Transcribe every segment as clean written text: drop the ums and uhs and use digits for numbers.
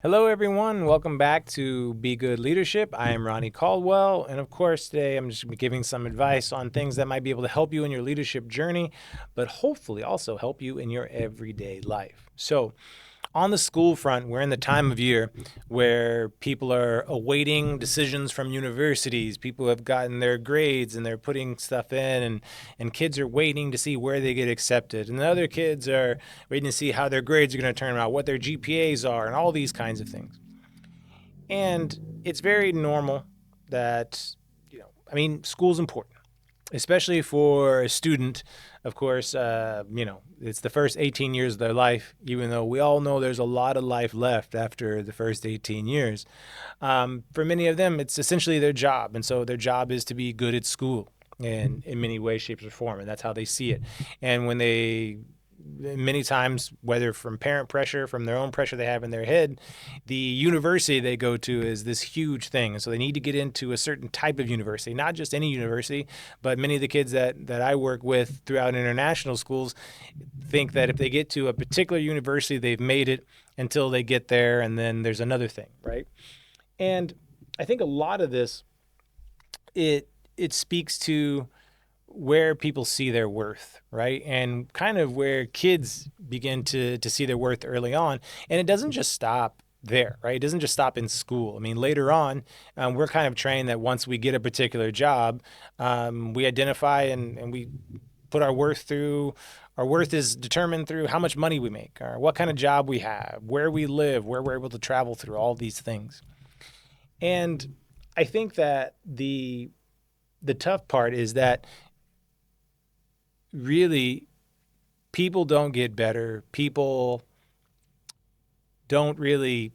Hello, everyone. Welcome back to Be Good Leadership. I am Ronnie Caldwell. And of course, today I'm just giving some advice on things that might be able to help you in your leadership journey, but hopefully also help you in your everyday life. So, on the school front, we're in the time of year where people are awaiting decisions from universities. People have gotten their grades and they're putting stuff in, and kids are waiting to see where they get accepted. And the other kids are waiting to see how their grades are going to turn out, what their GPAs are, and all these kinds of things. And it's very normal that, school's important, especially for a student. Of course, it's the first 18 years of their life, even though we all know there's a lot of life left after the first 18 years. For many of them, it's essentially their job. And so their job is to be good at school in many ways, shapes, or form. And that's how they see it. And when many times, whether from parent pressure, from their own pressure they have in their head, the university they go to is this huge thing. And so they need to get into a certain type of university, not just any university, but many of the kids that I work with throughout international schools think that if they get to a particular university, they've made it until they get there, and then there's another thing, right? And I think a lot of this, it speaks to where people see their worth, right? And kind of where kids begin to see their worth early on. And it doesn't just stop there, right? It doesn't just stop in school. I mean, later on, we're kind of trained that once we get a particular job, we identify and we put our worth through. Our worth is determined through how much money we make, or what kind of job we have, where we live, where we're able to travel through, all these things. And I think that the tough part is that really people don't get better. People don't really,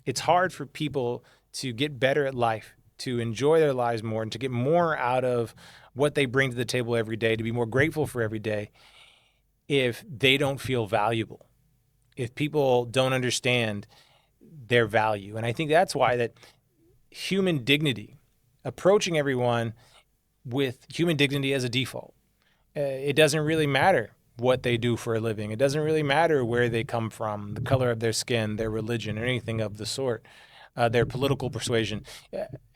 it's hard for people to get better at life, to enjoy their lives more, and to get more out of what they bring to the table every day, to be more grateful for every day, if they don't feel valuable, if people don't understand their value. And I think that's why that human dignity, approaching everyone with human dignity as a default. It doesn't really matter what they do for a living. It doesn't really matter where they come from, the color of their skin, their religion, or anything of the sort, their political persuasion.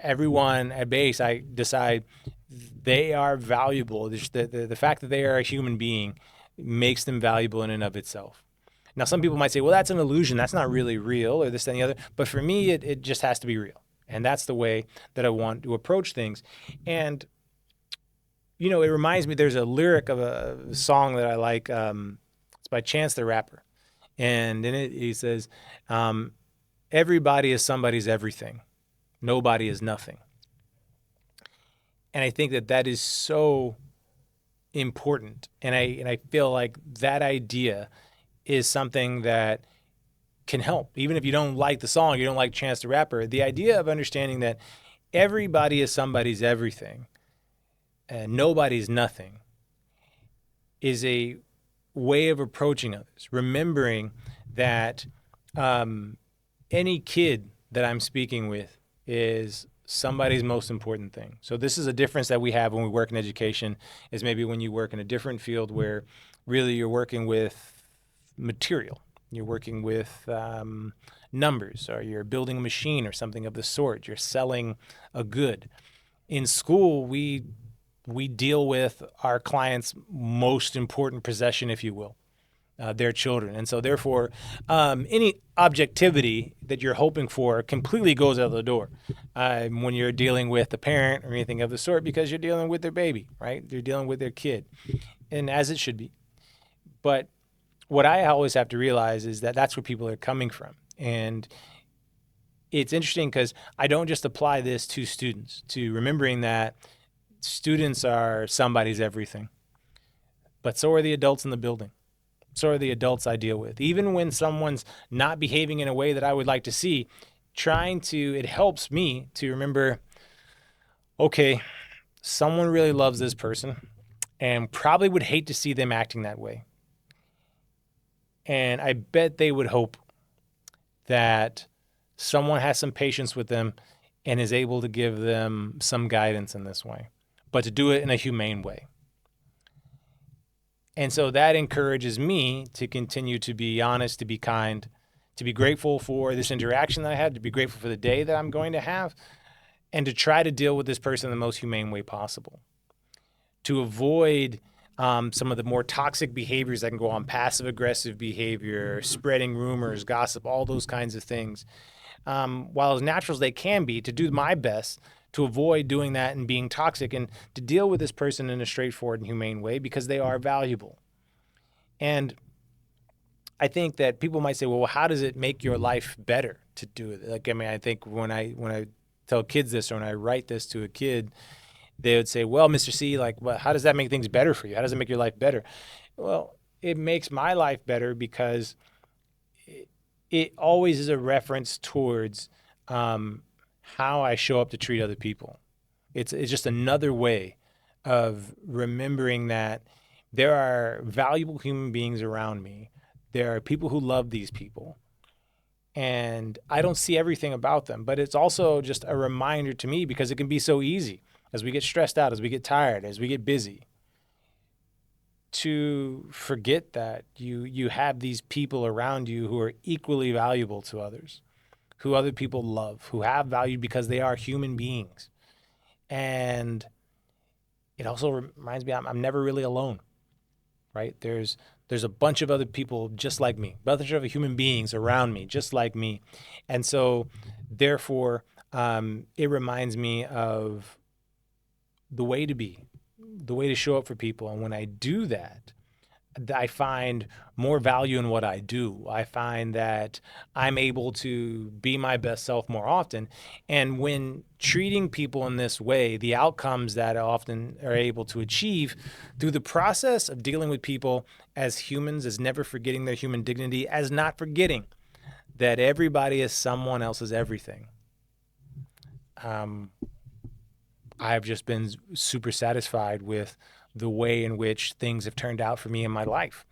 Everyone at base, I decide they are valuable. The fact that they are a human being makes them valuable in and of itself. Now, some people might say, well, that's an illusion. That's not really real, or this, and the other. But for me, it just has to be real. And that's the way that I want to approach things. And it reminds me, there's a lyric of a song that I like. It's by Chance the Rapper. And in it, he says, everybody is somebody's everything. Nobody is nothing. And I think that is so important. And I feel like that idea is something that can help. Even if you don't like the song, you don't like Chance the Rapper, the idea of understanding that everybody is somebody's everything and nobody's nothing is a way of approaching others. Remembering that any kid that I'm speaking with is somebody's most important thing. So this is a difference that we have when we work in education, is maybe when you work in a different field where really you're working with material. You're working with numbers, or you're building a machine or something of the sort. You're selling a good. In school, we deal with our clients' most important possession, if you will, their children. And so therefore, any objectivity that you're hoping for completely goes out the door when you're dealing with a parent or anything of the sort, because you're dealing with their baby, right? You're dealing with their kid, and as it should be. But what I always have to realize is that that's where people are coming from. And it's interesting because I don't just apply this to students, to remembering that students are somebody's everything, but so are the adults in the building. So are the adults I deal with. Even when someone's not behaving in a way that I would like to see, it helps me to remember, okay, someone really loves this person and probably would hate to see them acting that way. And I bet they would hope that someone has some patience with them and is able to give them some guidance in this way, but to do it in a humane way. And so that encourages me to continue to be honest, to be kind, to be grateful for this interaction that I had, to be grateful for the day that I'm going to have, and to try to deal with this person in the most humane way possible. To avoid some of the more toxic behaviors that can go on, passive aggressive behavior, spreading rumors, gossip, all those kinds of things. While as natural as they can be, to do my best to avoid doing that and being toxic, and to deal with this person in a straightforward and humane way, because they are valuable. And I think that people might say, well, how does it make your life better to do it? Like, I mean, I think when I tell kids this, or when I write this to a kid, they would say, well, Mr. C, like, well, how does that make things better for you? How does it make your life better? Well, it makes my life better because it always is a reference towards how I show up to treat other people. It's just another way of remembering that there are valuable human beings around me. There are people who love these people. And I don't see everything about them, but it's also just a reminder to me, because it can be so easy as we get stressed out, as we get tired, as we get busy, to forget that you have these people around you who are equally valuable to others, who other people love, who have value because they are human beings. And it also reminds me I'm never really alone, right? There's a bunch of other people just like me, a bunch of human beings around me just like me. And so therefore, it reminds me of the way to be, the way to show up for people. And when I do that, I find more value in what I do. I find that I'm able to be my best self more often. And when treating people in this way, the outcomes that I often are able to achieve through the process of dealing with people as humans, as never forgetting their human dignity, as not forgetting that everybody is someone else's everything. I've just been super satisfied with the way in which things have turned out for me in my life,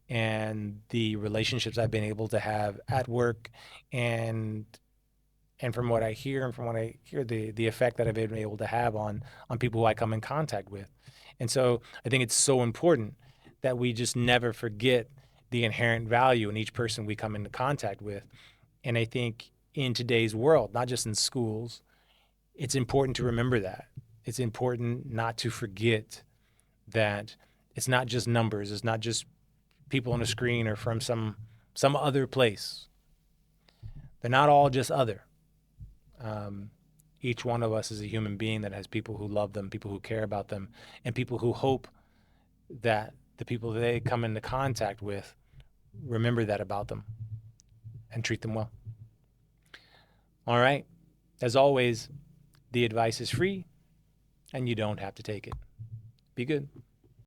and the relationships I've been able to have at work, and from what I hear, the effect that I've been able to have on people who I come in contact with. And so I think it's so important that we just never forget the inherent value in each person we come into contact with. And I think in today's world, not just in schools, it's important to remember that. It's important not to forget that it's not just numbers. It's not just people on a screen or from some other place. They're not all just other. Each one of us is a human being that has people who love them, people who care about them, and people who hope that the people that they come into contact with remember that about them and treat them well. All right. As always, the advice is free and you don't have to take it. Be good.